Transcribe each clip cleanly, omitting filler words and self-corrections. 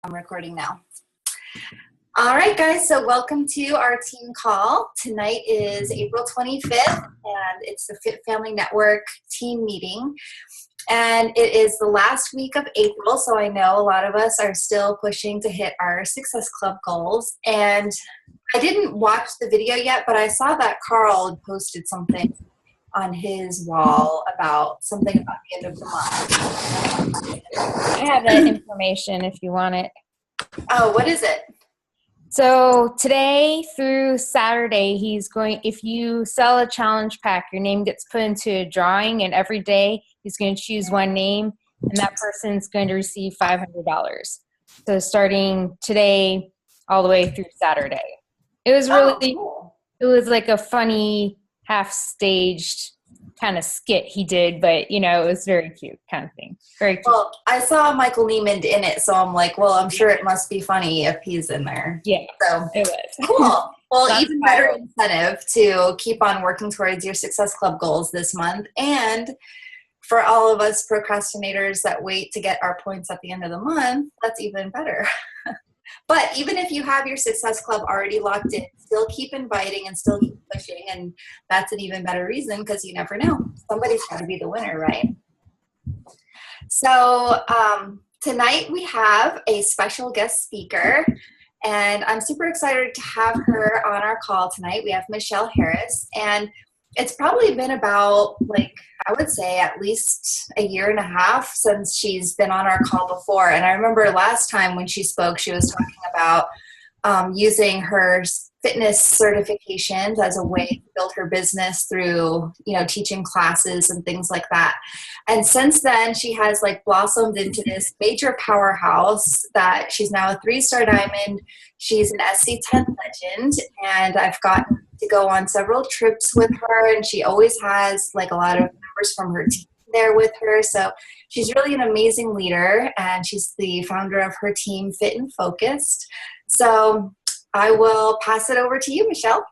I'm recording now. All right, guys, so welcome to our team call. Tonight is April 25th, and it's the Fit Family Network team meeting. And it is the last week of April, so I know a lot of us are still pushing to hit our Success Club goals. And I didn't watch the video yet, but I saw that Carl posted something on his wall about something about the end of the month. I have that information if you want it. Oh, what is it? So today through Saturday, if you sell a challenge pack, your name gets put into a drawing, and every day he's going to choose one name, and that person's going to receive $500. So starting today all the way through Saturday. It was really cool. It was like a funny half-staged kind of skit he did, but it was very cute kind of thing. Very cute. Well, I saw Michael Neiman in it, so I'm like, well, I'm sure it must be funny if he's in there. Yeah, so it was. Cool. Well, That's even better incentive to keep on working towards your Success Club goals this month. And for all of us procrastinators that wait to get our points at the end of the month, that's even better. But even if you have your Success Club already locked in, still keep inviting and still keep pushing. And that's an even better reason because you never know. Somebody's got to be the winner, right? So tonight we have a special guest speaker. And I'm super excited to have her on our call tonight. We have Michele Harris. And it's probably been about, I would say at least a year and a half since she's been on our call before. And I remember last time when she spoke, she was talking about using her fitness certifications as a way to build her business through, teaching classes and things like that. And since then, she has blossomed into this major powerhouse that she's now a 3-star diamond. She's an SC10 legend, and I've gotten to go on several trips with her, and she always has a lot of members from her team there with her. So she's really an amazing leader, and she's the founder of her team, Fit and Focused. So I will pass it over to you, Michele.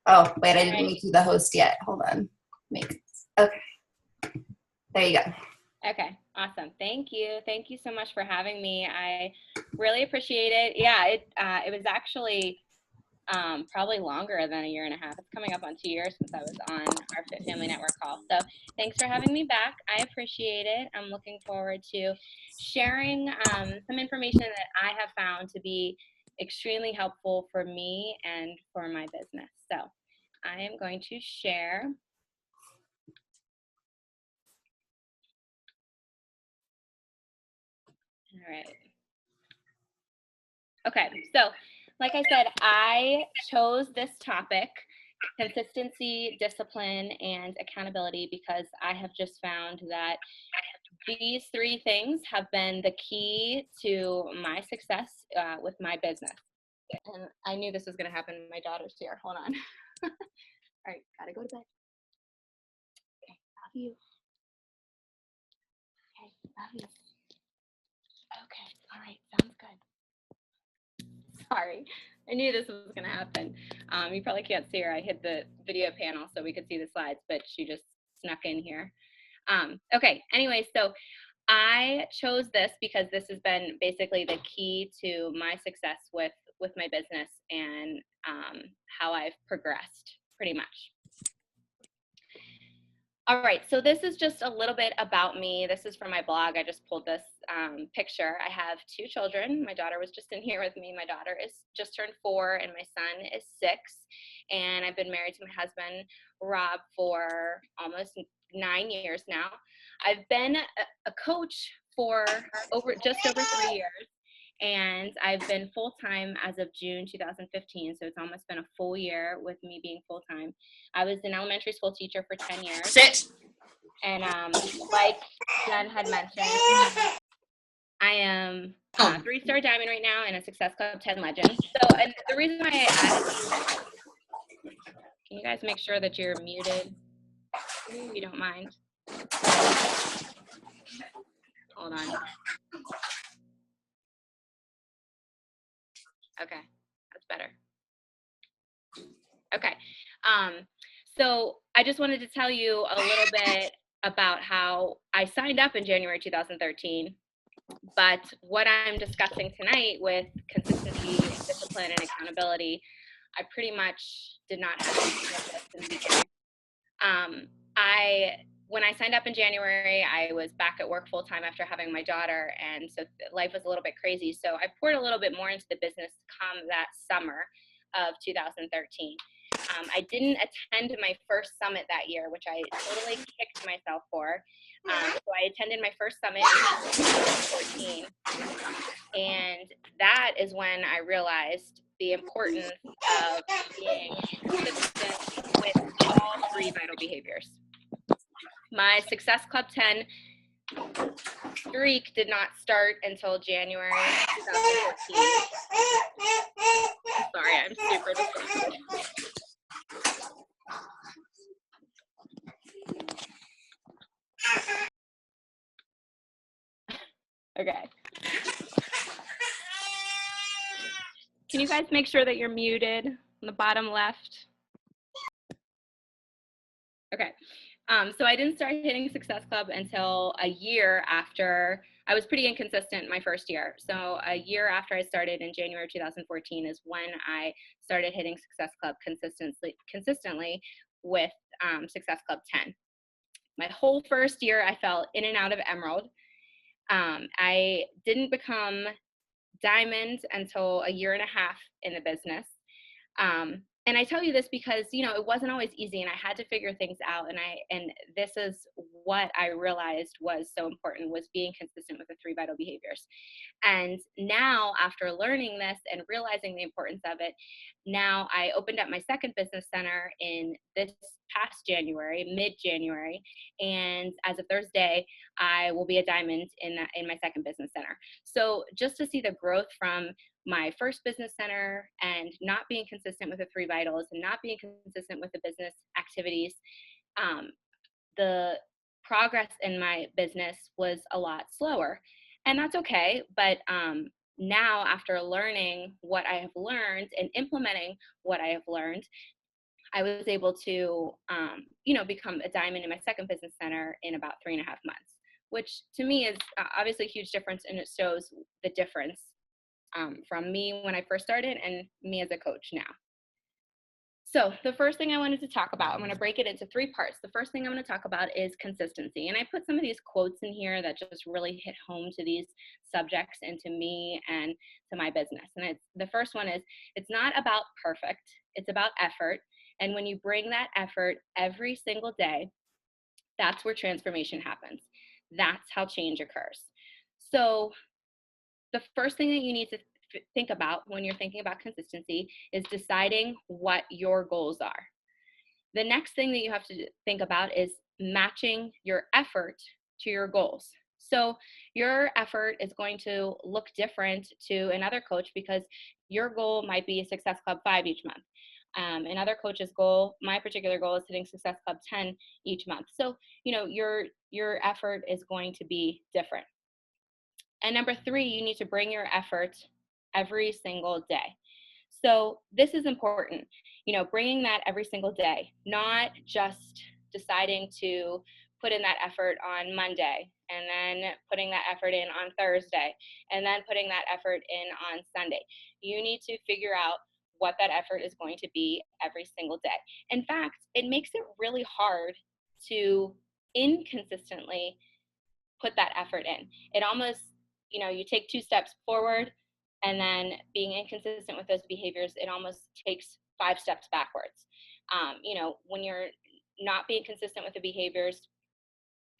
Oh, wait, I didn't make you the host yet. Hold on. Okay. There you go. Okay, awesome. Thank you. Thank you so much for having me. I really appreciate it. Yeah, it was actually probably longer than a year and a half. It's coming up on 2 years since I was on our Fit Family Network call. So thanks for having me back. I appreciate it. I'm looking forward to sharing some information that I have found to be extremely helpful for me and for my business. So I am going to share. All right. Okay, so like I said, I chose this topic, consistency, discipline, and accountability, because I have just found that these 3 things have been the key to my success with my business. And I knew this was going to happen. My daughter's here. Hold on. All right, gotta go to bed. Okay, love you. Okay, love you. Okay, all right, sounds good. Sorry, I knew this was going to happen. You probably can't see her. I hid the video panel so we could see the slides, but she just snuck in here. Okay, anyway, so I chose this because this has been basically the key to my success with my business and how I've progressed pretty much. All right, so this is just a little bit about me. This is from my blog. I just pulled this picture. I have 2 children. My daughter was just in here with me. My daughter is just turned 4 and my son is 6. And I've been married to my husband, Rob, for almost 9 years now. I've been a coach for just over 3 years. And I've been full-time as of June 2015, so it's almost been a full year with me being full-time. I was an elementary school teacher for 10 years. Sit. And like Jen had mentioned, I am a 3-star diamond right now and a Success Club 10 legend. So, and the reason why I added, can you guys make sure that you're muted, if you don't mind? Hold on. Okay, that's better. Okay, so I just wanted to tell you a little bit about how I signed up in January 2013 But what I'm discussing tonight with consistency, discipline, and accountability, I pretty much did not have any of this in the beginning. When I signed up in January, I was back at work full time after having my daughter, and so life was a little bit crazy. So I poured a little bit more into the business come that summer of 2013. I didn't attend my first summit that year, which I totally kicked myself for. So I attended my first summit in 2014, and that is when I realized the importance of being consistent with all 3 vital behaviors. My Success Club 10 streak did not start until January 2014. I'm sorry, I'm super distracted. Okay. Can you guys make sure that you're muted on the bottom left? Okay. So I didn't start hitting Success Club until a year after. I was pretty inconsistent my first year. So a year after I started in January 2014 is when I started hitting Success Club consistently with Success Club 10. My whole first year, I fell in and out of Emerald. I didn't become Diamond until a year and a half in the business. And I tell you this because, you know, it wasn't always easy, and I had to figure things out. And this is what I realized was so important, was being consistent with the 3 vital behaviors. And now, after learning this and realizing the importance of it, now I opened up my second business center in this past January, mid-January, and as of Thursday, I will be a diamond in my second business center. So just to see the growth from my first business center and not being consistent with the 3 vitals and not being consistent with the business activities, the progress in my business was a lot slower. And that's okay. But now, after learning what I have learned and implementing what I have learned, I was able to, become a diamond in my second business center in about 3.5 months, which to me is obviously a huge difference, and it shows the difference from me when I first started and me as a coach now. So the first thing I wanted to talk about, I'm going to break it into 3 parts. The first thing I'm going to talk about is consistency. And I put some of these quotes in here that just really hit home to these subjects and to me and to my business. And the first one is, it's not about perfect, it's about effort. And when you bring that effort every single day, that's where transformation happens. That's how change occurs. So the first thing that you need to think about when you're thinking about consistency is deciding what your goals are. The next thing that you have to think about is matching your effort to your goals. So your effort is going to look different to another coach because your goal might be Success Club 5 each month. Another coach's goal, my particular goal, is hitting Success Club 10 each month. So, your effort is going to be different. And number 3, you need to bring your effort every single day. So this is important, bringing that every single day, not just deciding to put in that effort on Monday and then putting that effort in on Thursday and then putting that effort in on Sunday. You need to figure out what that effort is going to be every single day. In fact, it makes it really hard to inconsistently put that effort in. It almost, you take 2 steps forward, and then being inconsistent with those behaviors, it almost takes 5 steps backwards. When you're not being consistent with the behaviors,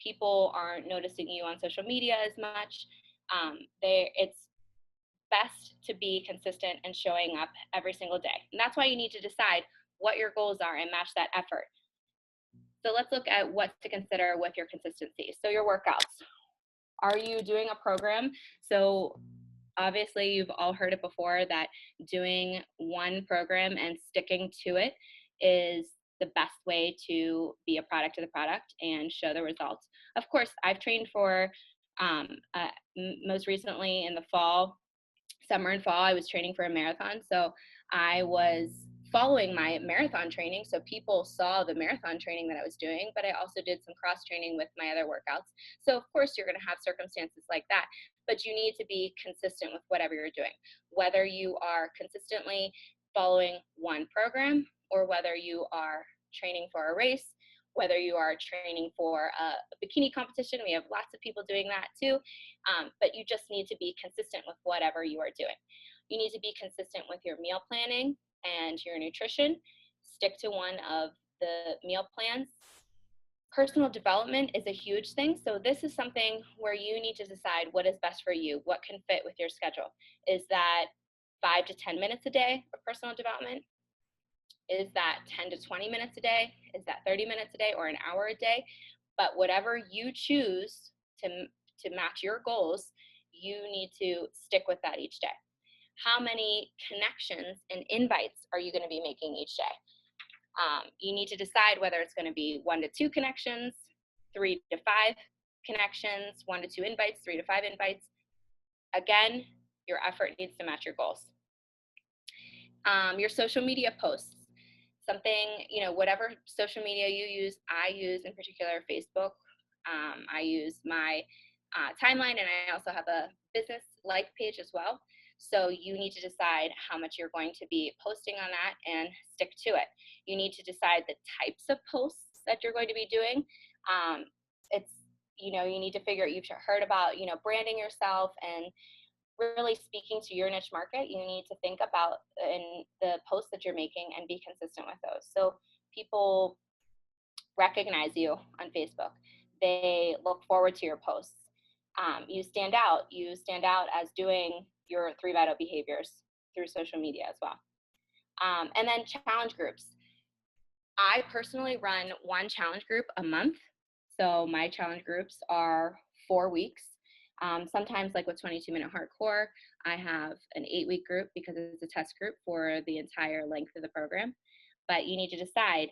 people aren't noticing you on social media as much. It's best to be consistent and showing up every single day. And that's why you need to decide what your goals are and match that effort. So let's look at what to consider with your consistency. So your workouts. Are you doing a program? So obviously you've all heard it before that doing one program and sticking to it is the best way to be a product of the product and show the results. Of course, I've trained for most recently in the fall, summer and fall, I was training for a marathon. So I was following my marathon training. So people saw the marathon training that I was doing, but I also did some cross training with my other workouts. So of course you're going to have circumstances like that. but you need to be consistent with whatever you're doing, whether you are consistently following one program or whether you are training for a race, whether you are training for a bikini competition. We have lots of people doing that too, but you just need to be consistent with whatever you are doing. You need to be consistent with your meal planning and your nutrition. Stick to one of the meal plans. Personal development is a huge thing. So this is something where you need to decide what is best for you, what can fit with your schedule. Is that 5 to 10 minutes a day of personal development? Is that 10 to 20 minutes a day? Is that 30 minutes a day or an hour a day? But whatever you choose to match your goals, you need to stick with that each day. How many connections and invites are you going to be making each day? You need to decide whether it's going to be 1 to 2 connections, 3 to 5 connections, 1 to 2 invites, 3 to 5 invites. Again, your effort needs to match your goals. Your social media posts, something, whatever social media you use, I use in particular Facebook. I use my timeline, and I also have a business like page as well. So you need to decide how much you're going to be posting on that and stick to it. You need to decide the types of posts that you're going to be doing. You need to figure, you've heard about, branding yourself and really speaking to your niche market. You need to think about in the posts that you're making and be consistent with those. So people recognize you on Facebook. They look forward to your posts. You stand out. You stand out as doing your 3 vital behaviors through social media as well. And then challenge groups. I personally run 1 challenge group a month. So my challenge groups are 4 weeks. Sometimes, like with 22-minute hardcore, I have an 8-week group because it's a test group for the entire length of the program. But you need to decide,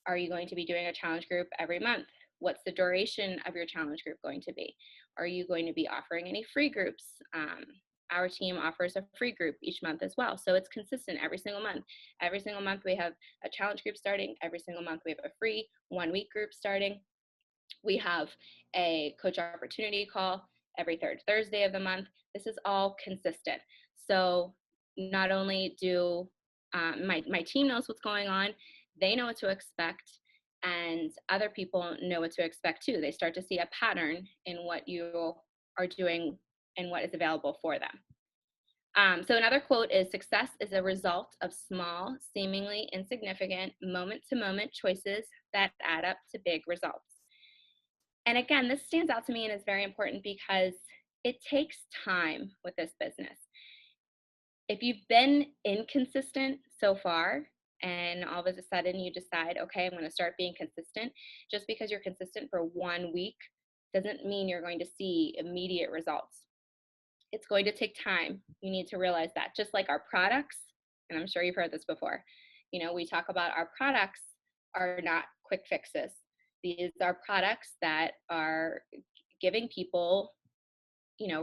are you going to be doing a challenge group every month? What's the duration of your challenge group going to be? Are you going to be offering any free groups? Our team offers a free group each month as well. So it's consistent every single month. Every single month we have a challenge group starting. Every single month we have a free 1-week group starting. We have a coach opportunity call every 3rd Thursday of the month. This is all consistent. So not only do my team knows what's going on, they know what to expect, and other people know what to expect too. They start to see a pattern in what you are doing and what is available for them. So another quote is, "Success is a result of small, seemingly insignificant, moment-to-moment choices that add up to big results." And again, this stands out to me and is very important because it takes time with this business. If you've been inconsistent so far and all of a sudden you decide, okay, I'm going to start being consistent, just because you're consistent for 1 week doesn't mean you're going to see immediate results. It's going to take time. You need to realize that. Just like our products, and I'm sure you've heard this before, we talk about our products are not quick fixes. These are products that are giving people,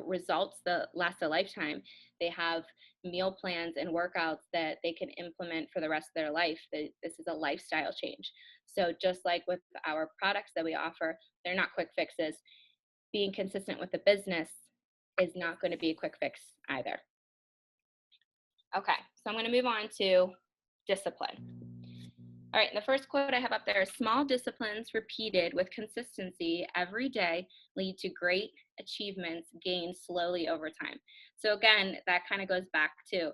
results that last a lifetime. They have meal plans and workouts that they can implement for the rest of their life. This is a lifestyle change. So just like with our products that we offer, they're not quick fixes. Being consistent with the business is not going to be a quick fix either. Okay, so I'm going to move on to discipline. All right, the first quote I have up there is, "Small disciplines repeated with consistency every day lead to great achievements gained slowly over time." So again, that kind of goes back to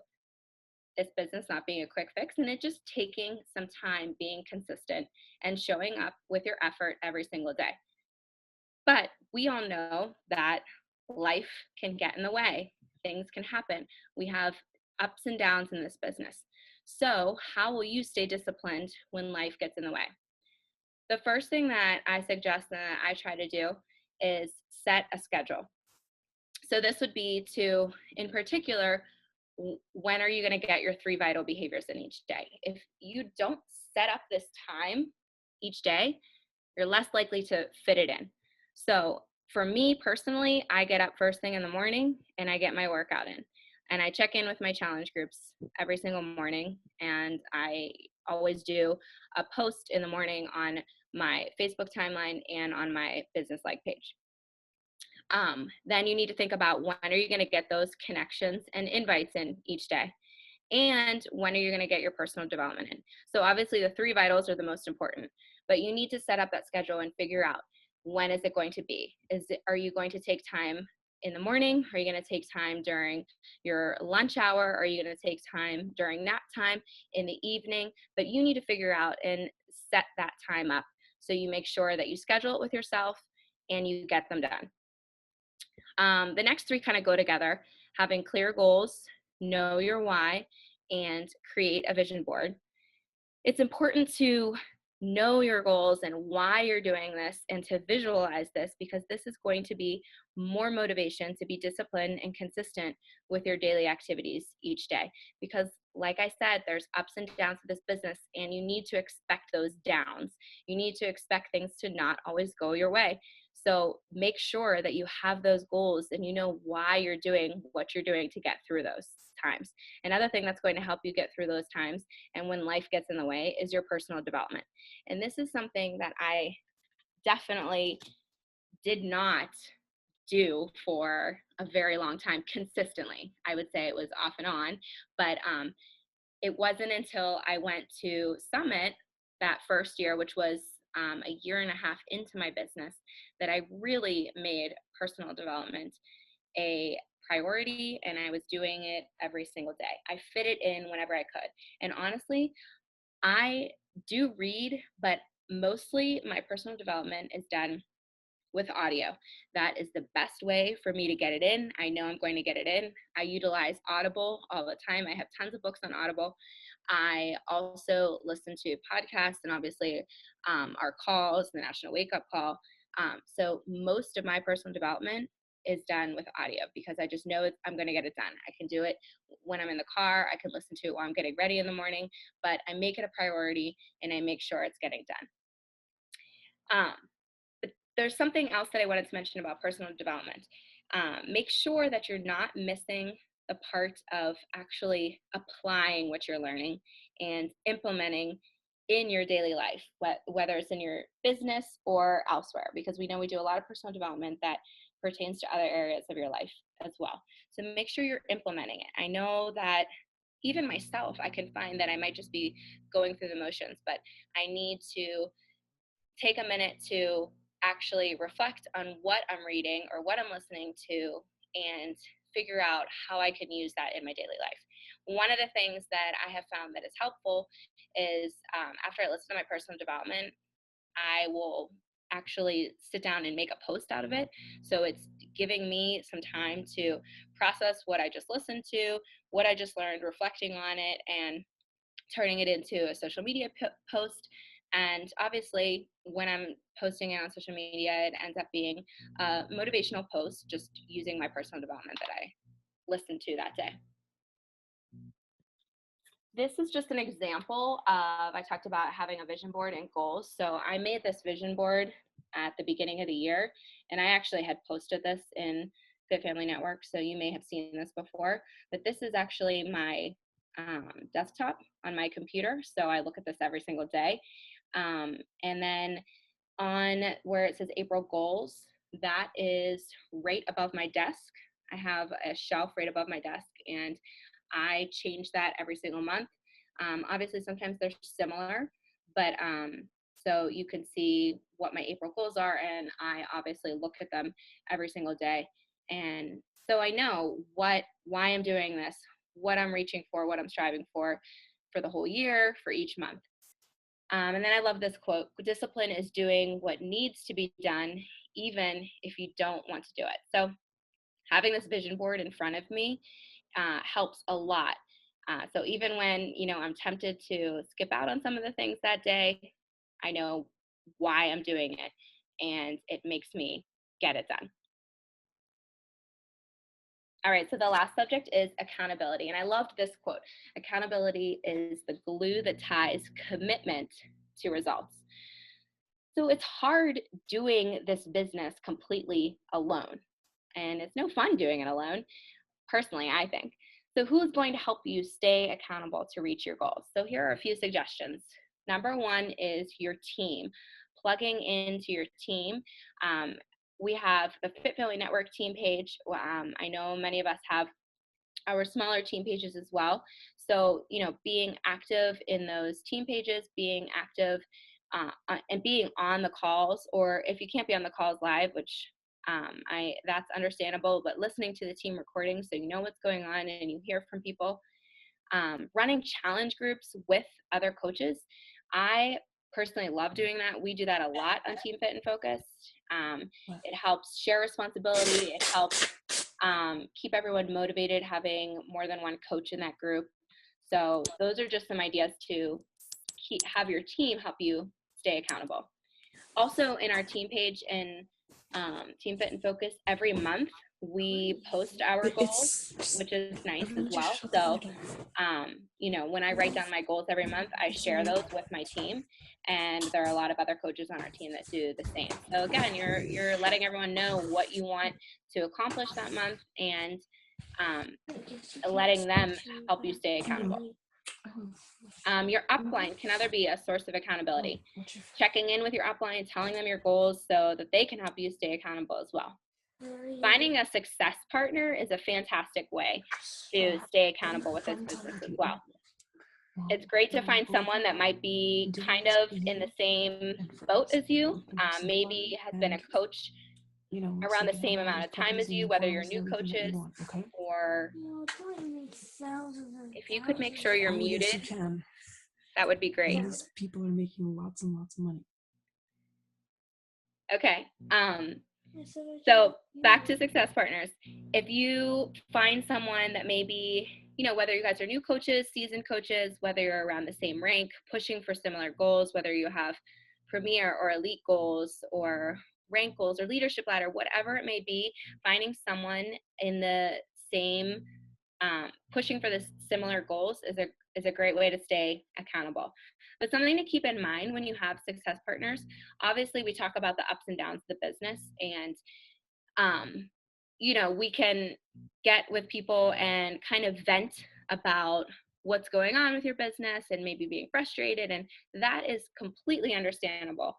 this business not being a quick fix and it just taking some time, being consistent and showing up with your effort every single day. But we all know that life can get in the way. Things can happen. We have ups and downs in this business. So how will you stay disciplined when life gets in the way? The first thing that I suggest and that I try to do is set a schedule. So this would be to, in particular, when are you going to get your 3 vital behaviors in each day? If you don't set up this time each day, you're less likely to fit it in. So for me personally, I get up first thing in the morning and I get my workout in. And I check in with my challenge groups every single morning. And I always do a post in the morning on my Facebook timeline and on my business like page. Then you need to think about when are you going to get those connections and invites in each day, and when are you going to get your personal development in. So obviously the 3 vitals are the most important, but you need to set up that schedule and figure out, when is it going to be? Are you going to take time in the morning? Are you going to take time during your lunch hour? Are you going to take time during nap time, in the evening? But you need to figure out and set that time up so you make sure that you schedule it with yourself and you get them done. The next 3 kind of go together: having clear goals, know your why, and create a vision board. It's important to know your goals and why you're doing this and to visualize this, because this is going to be more motivation to be disciplined and consistent with your daily activities each day. Because like I said, there's ups and downs to this business, and you need to expect those downs. You need to expect things to not always go your way. So make sure that you have those goals and you know why you're doing what you're doing to get through those times. Another thing that's going to help you get through those times and when life gets in the way is your personal development. And this is something that I definitely did not do for a very long time consistently. I would say it was off and on, but it wasn't until I went to Summit that first year, which was a year and a half into my business, that I really made personal development a priority, and I was doing it every single day. I fit it in whenever I could. And honestly, I do read, but mostly my personal development is done with audio. That is the best way for me to get it in. I know I'm going to get it in. I utilize Audible all the time. I have tons of books on Audible. I also listen to podcasts and obviously our calls, the National Wake Up Call. So most of my personal development is done with audio because I just know I'm going to get it done. I can do it when I'm in the car. I can listen to it while I'm getting ready in the morning, but I make it a priority and I make sure it's getting done. But there's something else that I wanted to mention about personal development. Make sure that you're not missing the part of actually applying what you're learning and implementing in your daily life, whether it's in your business or elsewhere, because we know we do a lot of personal development that pertains to other areas of your life as well. So make sure you're implementing it. I know that even myself, I can find that I might just be going through the motions, but I need to take a minute to actually reflect on what I'm reading or what I'm listening to and figure out how I can use that in my daily life. One of the things that I have found that is helpful is after I listen to my personal development, I will actually sit down and make a post out of it. So it's giving me some time to process what I just listened to, what I just learned, reflecting on it, and turning it into a social media post. And obviously, when I'm posting it on social media, it ends up being a motivational post, just using my personal development that I listened to that day. This is just an example of, I talked about having a vision board and goals. So I made this vision board at the beginning of the year, and I actually had posted this in Good Family Network, so you may have seen this before, but this is actually my desktop on my computer. So I look at this every single day. And then on where it says April goals, that is right above my desk. I have a shelf right above my desk, and I change that every single month. Obviously, sometimes they're similar, but so you can see what my April goals are, and I obviously look at them every single day. And so I know why I'm doing this, what I'm reaching for, what I'm striving for the whole year, for each month. And then I love this quote: discipline is doing what needs to be done, even if you don't want to do it. So having this vision board in front of me helps a lot. So even when, I'm tempted to skip out on some of the things that day, I know why I'm doing it, and it makes me get it done. All right, so the last subject is accountability. And I loved this quote: accountability is the glue that ties commitment to results. So it's hard doing this business completely alone. And it's no fun doing it alone, personally, I think. So who's going to help you stay accountable to reach your goals? So here are a few suggestions. Number one is your team. Plugging into your team we have the Fit Family Network team page. I know many of us have our smaller team pages as well. So, being active in those team pages, being active and being on the calls, or if you can't be on the calls live, which that's understandable, but listening to the team recording so you know what's going on and you hear from people. Running challenge groups with other coaches. I personally love doing that. We do that a lot on Team Fit and Focus. It helps share responsibility. It helps keep everyone motivated, having more than one coach in that group. So those are just some ideas to have your team help you stay accountable. Also, in our team page and Team Fit and Focus, every month we post our goals, which is nice as well. So, when I write down my goals every month, I share those with my team, and there are a lot of other coaches on our team that do the same. So again, you're letting everyone know what you want to accomplish that month, and letting them help you stay accountable. Your upline can either be a source of accountability. Checking in with your upline, telling them your goals so that they can help you stay accountable as well. Finding a success partner is a fantastic way to stay accountable with this business as well. It's great to find someone that might be kind of in the same boat as you, maybe has been a coach around the same amount of time as you, whether you're new coaches or if you could make sure you're muted, that would be great. These people are making lots and lots of money. Okay. So back to success partners. If you find someone that maybe, whether you guys are new coaches, seasoned coaches, whether you're around the same rank, pushing for similar goals, whether you have premier or elite goals or rank goals or leadership ladder, whatever it may be, finding someone in the same, pushing for the similar goals is a great way to stay accountable. But something to keep in mind when you have success partners, obviously we talk about the ups and downs of the business, and we can get with people and kind of vent about what's going on with your business and maybe being frustrated, and that is completely understandable.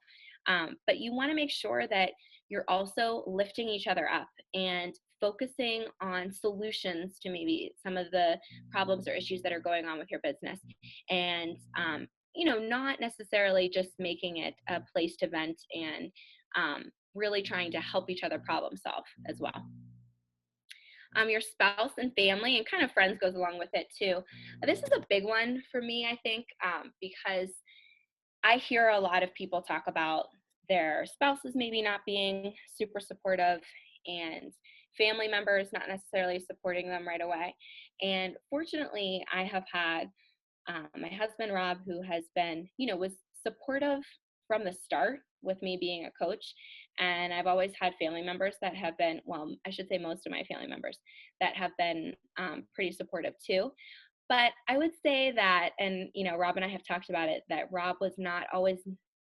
But you want to make sure that you're also lifting each other up and focusing on solutions to maybe some of the problems or issues that are going on with your business, and not necessarily just making it a place to vent, and really trying to help each other problem solve as well. Your spouse and family and kind of friends goes along with it too. This is a big one for me, I think, because I hear a lot of people talk about their spouses maybe not being super supportive and family members not necessarily supporting them right away. And fortunately, I have had my husband, Rob, who has been, was supportive from the start with me being a coach. And I've always had family members that have been, well, I should say most of my family members that have been pretty supportive too. But I would say that, and, Rob and I have talked about it, that Rob was not always,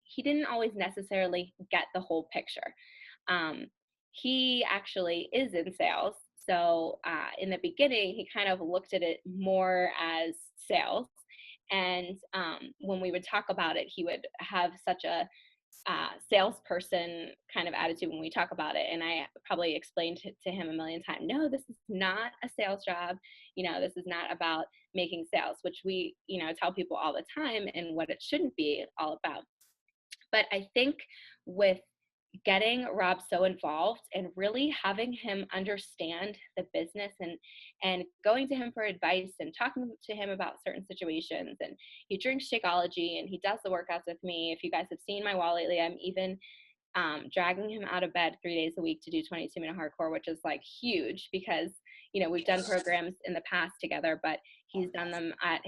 he didn't always necessarily get the whole picture. He actually is in sales. So in the beginning, he kind of looked at it more as sales. And when we would talk about it, he would have such a salesperson kind of attitude when we talk about it. And I probably explained to him a million times, no, this is not a sales job. This is not about making sales, which we, tell people all the time, and what it shouldn't be all about. But I think with getting Rob so involved and really having him understand the business, and going to him for advice and talking to him about certain situations, and he drinks Shakeology and he does the workouts with me. If you guys have seen my wall lately, I'm even dragging him out of bed 3 days a week to do 22-minute hardcore, which is like huge because, we've done programs in the past together, but he's done them at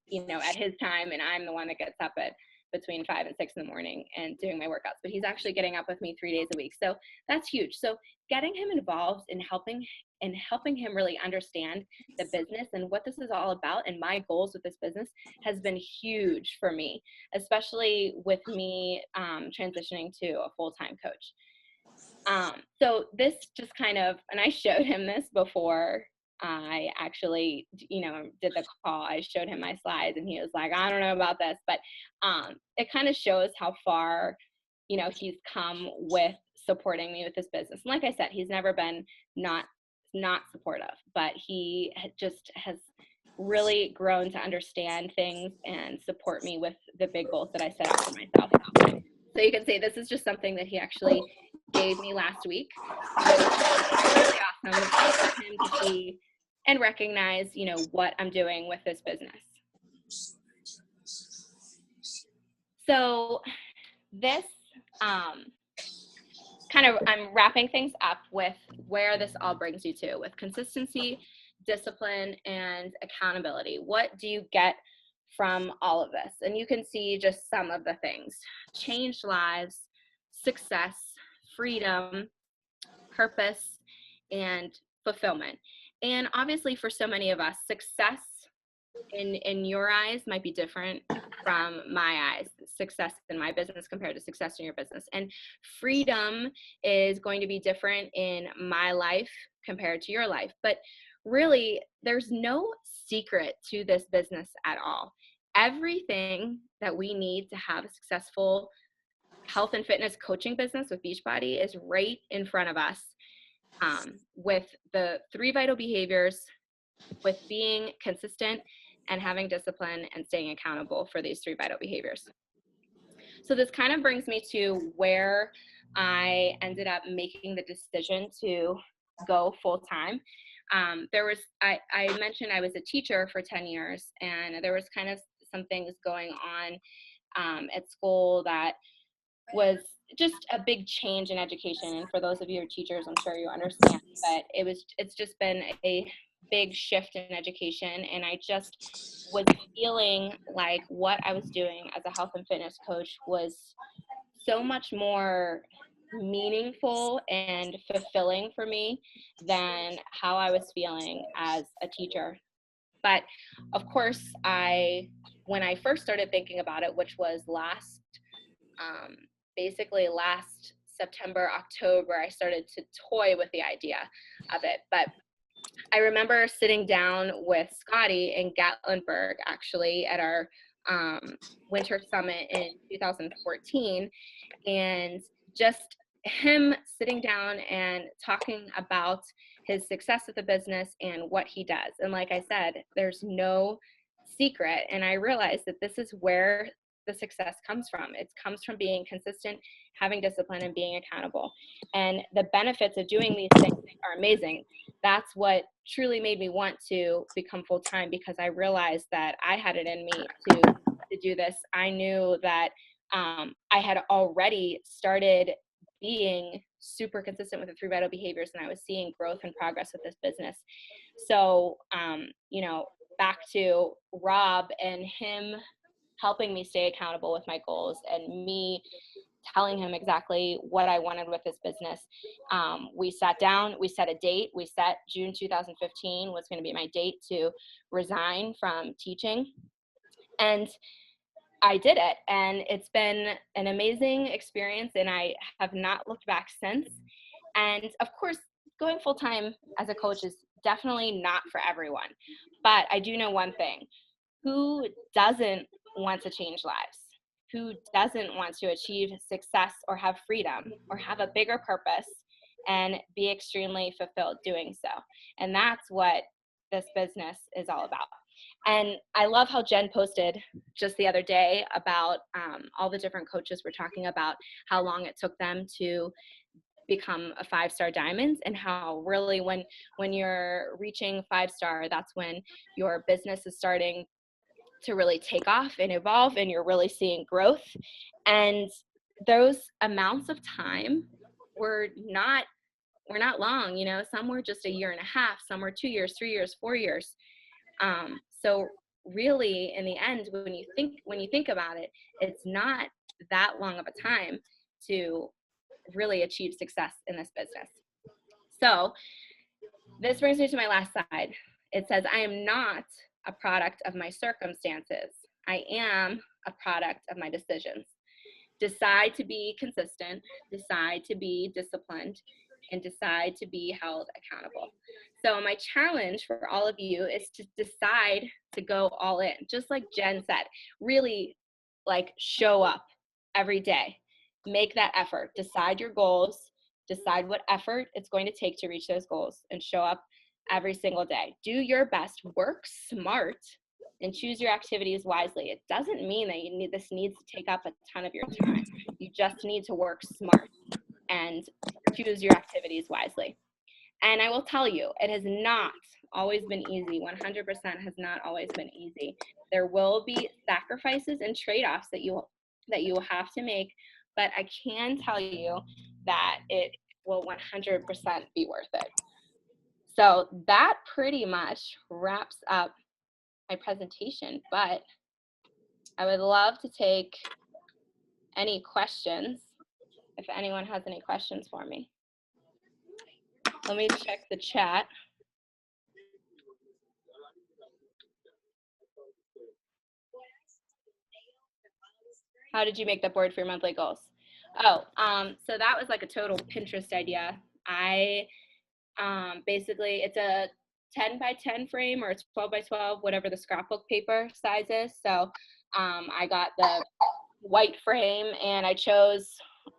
his time, and I'm the one that gets up at between 5 and 6 in the morning and doing my workouts, but he's actually getting up with me 3 days a week. So that's huge. So getting him involved in helping him really understand the business and what this is all about and my goals with this business has been huge for me, especially with me transitioning to a full-time coach. So this just kind of, and I showed him this before I actually, did the call. I showed him my slides and he was like, I don't know about this, but it kind of shows how far, he's come with supporting me with this business. And like I said, he's never been not supportive, but he just has really grown to understand things and support me with the big goals that I set out for myself. So you can see this is just something that he actually gave me last week. So it's really awesome for him to see and recognize, you know, what I'm doing with this business. So this I'm wrapping things up with where this all brings you to, with consistency, discipline, and accountability. What do you get from all of this? And you can see just some of the things: changed lives, success, freedom, purpose, and fulfillment. And obviously for so many of us, success in your eyes might be different from my eyes. Success in my business compared to success in your business. And freedom is going to be different in my life compared to your life. But really, there's no secret to this business at all. Everything that we need to have a successful health and fitness coaching business with Beachbody is right in front of us, with the 3 vital behaviors, with being consistent and having discipline and staying accountable for these 3 vital behaviors. So this kind of brings me to where I ended up making the decision to go full time. I mentioned I was a teacher for 10 years, and there was kind of some things going on at school that was just a big change in education. And for those of you who are teachers, I'm sure you understand, but it's just been a big shift in education. And I just was feeling like what I was doing as a health and fitness coach was so much more meaningful and fulfilling for me than how I was feeling as a teacher. But of course, when I first started thinking about it, which was basically last September, October, I started to toy with the idea of it. But I remember sitting down with Scotty in Gatlinburg, actually, at our winter summit in 2014, and just him sitting down and talking about his success with the business and what he does. And like I said, there's no secret. And I realized that this is where the success comes from. It comes from being consistent, having discipline, and being accountable. And the benefits of doing these things are amazing. That's what truly made me want to become full-time, because I realized that I had it in me to do this. I knew that I had already started being super consistent with the 3 vital behaviors, and I was seeing growth and progress with this business. So, back to Rob and him helping me stay accountable with my goals, and me telling him exactly what I wanted with this business. We sat down, we set a date. We set June 2015 was going to be my date to resign from teaching. And I did it. And it's been an amazing experience, and I have not looked back since. And of course, going full-time as a coach is definitely not for everyone. But I do know one thing: who doesn't want to change lives? Who doesn't want to achieve success or have freedom or have a bigger purpose and be extremely fulfilled doing so? And that's what this business is all about. And I love how Jen posted just the other day about all the different coaches were talking about how long it took them to become a 5-star diamond, and how really when you're reaching 5-star, that's when your business is starting to really take off and evolve, and you're really seeing growth. And those amounts of time were not long, some were just 1.5 years, some were 2 years, 3 years, 4 years. So really, in the end, when you think about it, it's not that long of a time to really achieve success in this business. So this brings me to my last slide. It says, I am not a product of my circumstances. I am a product of my decisions. Decide to be consistent, decide to be disciplined, and decide to be held accountable. So my challenge for all of you is to decide to go all in. Just like Jen said, really show up every day. Make that effort. Decide your goals. Decide what effort it's going to take to reach those goals and show up every single day. Do your best, work smart, and choose your activities wisely. It doesn't mean that this needs to take up a ton of your time. You just need to work smart and choose your activities wisely. And I will tell you, it has not always been easy. 100% has not always been easy. There will be sacrifices and trade-offs that you will have to make, but I can tell you that it will 100% be worth it. So that pretty much wraps up my presentation, but I would love to take any questions if anyone has any questions for me. Let me check the chat. How did you make the board for your monthly goals? Oh, so that was like a total Pinterest idea. I basically, it's a 10 by 10 frame, or it's 12 by 12, whatever the scrapbook paper size is. So I got the white frame, and I chose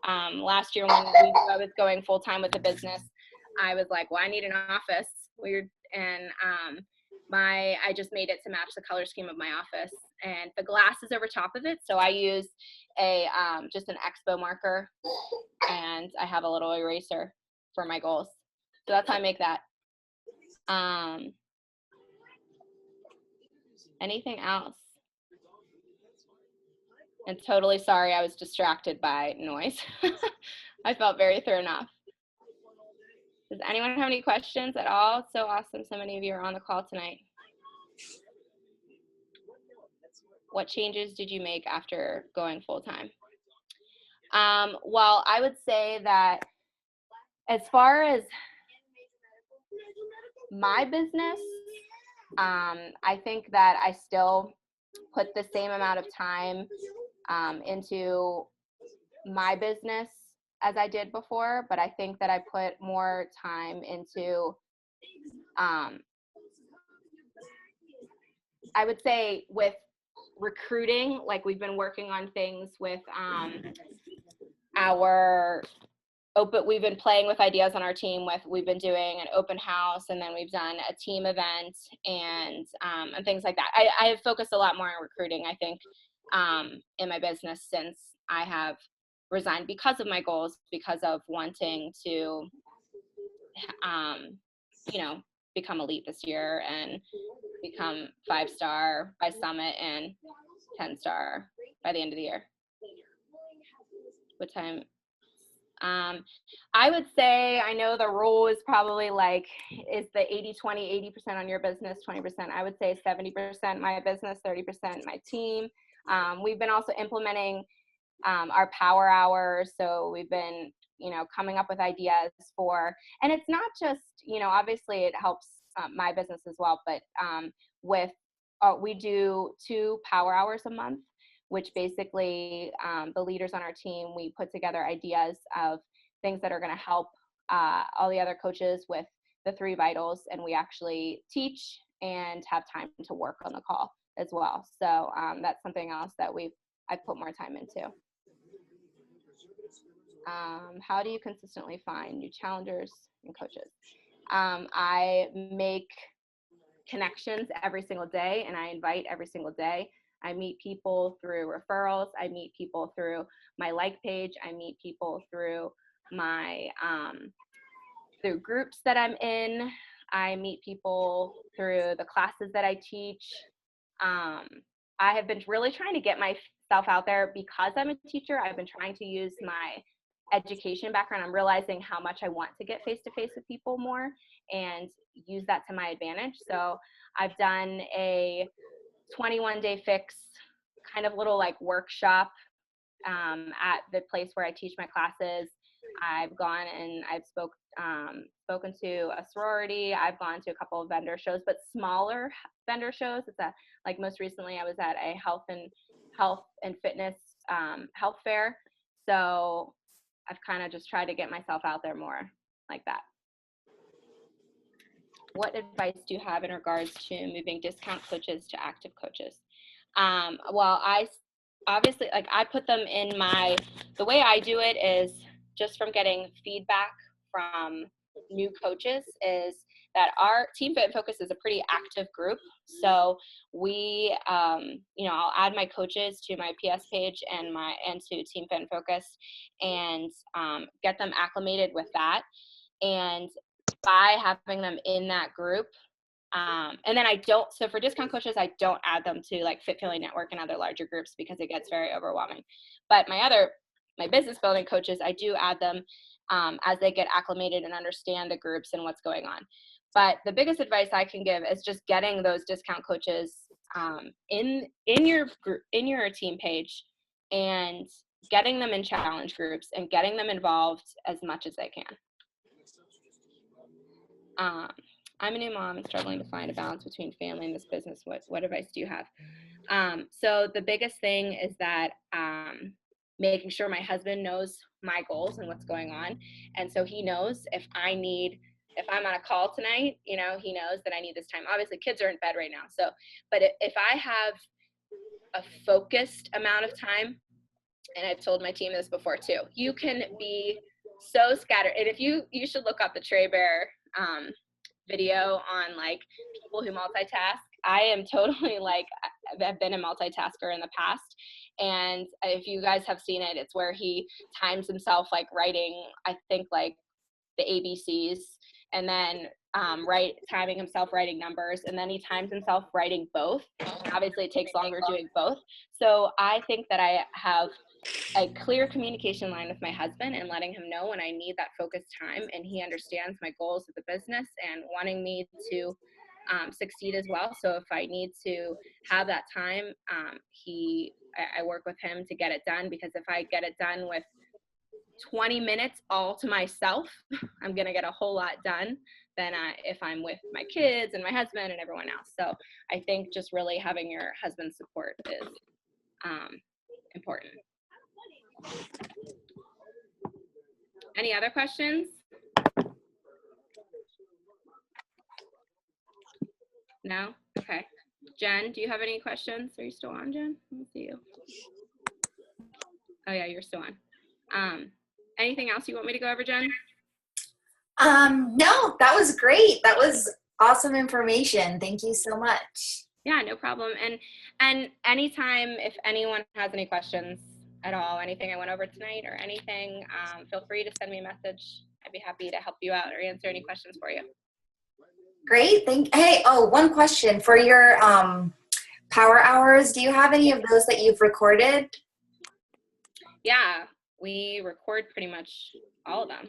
last year when I was going full time with the business, I was like, well, I need an office. Weird. And I just made it to match the color scheme of my office, and the glass is over top of it. So I use a just an expo marker, and I have a little eraser for my goals. So that's how I make that. Anything else? And totally sorry, I was distracted by noise. I felt very thrown off. Does anyone have any questions at all? It's so awesome so many of you are on the call tonight. What changes did you make after going full time? Well, I would say that as far as my business, I think that I still put the same amount of time into my business as I did before, but I think that I put more time into, I would say with recruiting, like we've been working on things with we've been playing with ideas on our team. We've been doing an open house, and then we've done a team event and things like that. I have focused a lot more on recruiting, I think, in my business since I have resigned because of my goals, because of wanting to, become elite this year and become 5-star by Summit and 10-star by the end of the year. What time? I would say, I know the rule is probably like, is the 80-20, 80% on your business, 20%. I would say 70% my business, 30% my team. We've been also implementing our power hours. So we've been, coming up with ideas for, and it's not just, obviously it helps my business as well, but we do 2 power hours a month, which basically the leaders on our team, we put together ideas of things that are going to help all the other coaches with the 3 vitals, and we actually teach and have time to work on the call as well. So that's something else that I've put more time into. How do you consistently find new challengers and coaches? I make connections every single day, and I invite every single day. I meet people through referrals. I meet people through my like page. I meet people through my through groups that I'm in. I meet people through the classes that I teach. I have been really trying to get myself out there because I'm a teacher. I've been trying to use my education background. I'm realizing how much I want to get face-to-face with people more and use that to my advantage. So I've done a 21-day fix kind of little like workshop at the place where I teach my classes. I've gone and I've spoken to a sorority. I've gone to a couple of vendor shows, but smaller vendor shows. Like most recently I was at a health and fitness health fair. So I've kind of just tried to get myself out there more like that. What advice do you have in regards to moving discount coaches to active coaches? Well, I obviously, like I put them in the way I do it is just from getting feedback from new coaches is that our Team Fit and Focus is a pretty active group. So we, I'll add my coaches to my PS page and to Team Fit and Focus and get them acclimated with that. And by having them in that group, and then so for discount coaches, I don't add them to like Fit Family Network and other larger groups because it gets very overwhelming. But my business building coaches, I do add them as they get acclimated and understand the groups and what's going on. But the biggest advice I can give is just getting those discount coaches in your team page and getting them in challenge groups and getting them involved as much as they can. I'm a new mom and struggling to find a balance between family and this business. What advice do you have? So the biggest thing is that making sure my husband knows my goals and what's going on. And so he knows if I'm on a call tonight, he knows that I need this time. Obviously kids are in bed right now. So, but if I have a focused amount of time, and I've told my team this before too, you can be so scattered. And if you should look up the Trey Bear video on like people who multitask. I am totally I've been a multitasker in the past. And if you guys have seen it, it's where he times himself like writing, I think like the ABCs, and then timing himself writing numbers, and then he times himself writing both. Obviously it takes longer doing both. So I think that I have a clear communication line with my husband and letting him know when I need that focused time, and he understands my goals of the business and wanting me to succeed as well. So if I need to have that time, I work with him to get it done, because if I get it done with 20 minutes all to myself, I'm going to get a whole lot done than if I'm with my kids and my husband and everyone else. So I think just really having your husband's support is important. Any other questions? No? Okay. Jen, do you have any questions? Are you still on, Jen? Let me see you. Oh yeah, you're still on. Anything else you want me to go over, Jen? No, that was great. That was awesome information. Thank you so much. Yeah, no problem. And anytime, if anyone has any questions at all, anything I went over tonight or anything, feel free to send me a message. I'd be happy to help you out or answer any questions for you. Great. One question for your power hours. Do you have any of those that you've recorded? Yeah, we record pretty much all of them.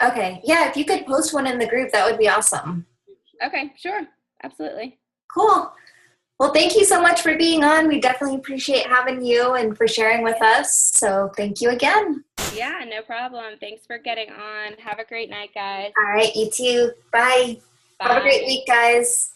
Okay. Yeah, if you could post one in the group, that would be awesome. Okay, sure. Absolutely. Cool. Well, thank you so much for being on. We definitely appreciate having you and for sharing with us. So thank you again. Yeah, no problem. Thanks for getting on. Have a great night, guys. All right, you too. Bye. Bye. Have a great week, guys.